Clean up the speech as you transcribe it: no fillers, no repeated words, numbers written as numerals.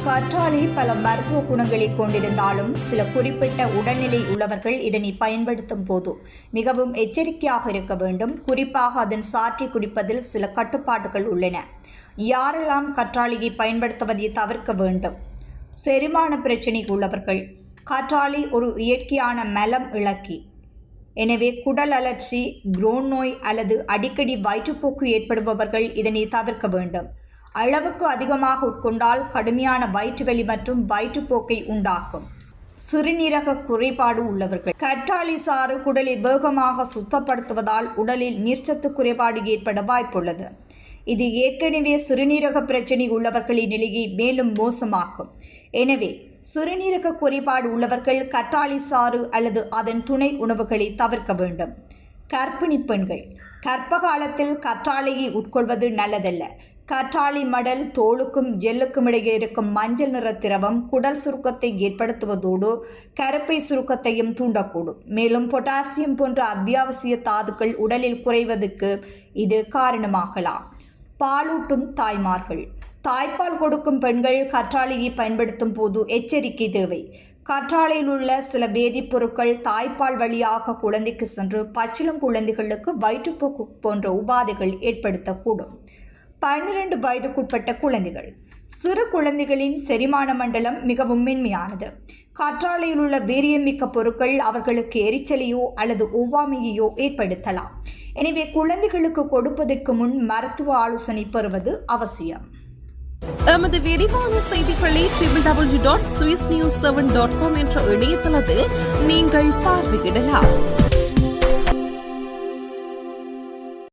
கற்றாழை பல மருத்துவ குணங்களை கொண்டிருந்தாலும் சில குறிப்பிட்ட உடல்நிலை உள்ளவர்கள் இதனை பயன்படுத்தும் போது மிகவும் எச்சரிக்கையாக இருக்க வேண்டும். குறிப்பாக அதன் சாற்றை குடிப்பதில் சில கட்டுப்பாடுகள் உள்ளன. யாரெல்லாம் கற்றாழையை பயன்படுத்துவதை தவிர்க்க வேண்டும்? செரிமான பிரச்சினை உள்ளவர்கள். கற்றாழை ஒரு இயற்கையான மலம் இளக்கி. எனவே குடல் அலர்ச்சி, குரோன் நோய் அல்லது அடிக்கடி வயிற்றுப்போக்கு ஏற்படுபவர்கள் இதனை தவிர்க்க வேண்டும். அளவுக்கு அதிகமாக உட்கொண்டால் கடுமையான வயிற்றுவலி மற்றும் வயிற்றுப்போக்கை உண்டாக்கும். சிறுநீரக குறைபாடு உள்ளவர்கள். கற்றாழை சாறு குடலை வேகமாக சுத்தப்படுத்துவதால் உடலில் நீர்ச்சத்து குறைபாடு ஏற்பட வாய்ப்புள்ளது. இது ஏற்கனவே சிறுநீரக பிரச்சினை உள்ளவர்களின் நிலையை மேலும் மோசமாக்கும். எனவே சிறுநீரக குறைபாடு உள்ளவர்கள் கற்றாழை சாறு அல்லது அதன் துணை உணவுகளை தவிர்க்க வேண்டும். கர்ப்பிணி பெண்கள். கர்ப்ப காலத்தில் கற்றாழையை உட்கொள்வது நல்லதல்ல. கற்றாழை மடல் தோலுக்கும் ஜெல்லுக்கும் இடையே இருக்கும் மஞ்சள் நிற திரவம் குடல் சுருக்கத்தை ஏற்படுத்துவதோடு கருப்பை சுருக்கத்தையும் தூண்டக்கூடும். மேலும் பொட்டாசியம் போன்ற அத்தியாவசிய தாதுக்கள் உடலில் குறைவதற்கு இது காரணமாகலாம். பாலூட்டும் தாய்மார்கள். தாய்ப்பால் கொடுக்கும் பெண்கள் கற்றாழையை பயன்படுத்தும் போது எச்சரிக்கை தேவை. கற்றாழையில் உள்ள சில வேதிப்பொருட்கள் தாய்ப்பால் வழியாக குழந்தைக்கு சென்று பச்சிளம் குழந்தைகளுக்கு வயிற்றுப்போக்கு போன்ற உபாதைகள் ஏற்படுத்தக்கூடும். 12 வயதுக்குட்பட்ட குழந்தைகள். சிறு குழந்தைகளின் செரிமான மண்டலம் மிகவும் மென்மையானது. கற்றாழையில் உள்ள வீரியமிக்க பொருட்கள் அவர்களுக்கு எரிச்சலையோ அல்லது ஒவ்வாமையோ ஏற்படுத்தலாம். எனவே குழந்தைகளுக்கு கொடுப்பதற்கு முன் மருத்துவ ஆலோசனை பெறுவது அவசியம். எமது விரிவான செய்திகளை www.swissnews7.com என்ற இணையதளத்தில் நீங்கள் பார்வையிடலாம்.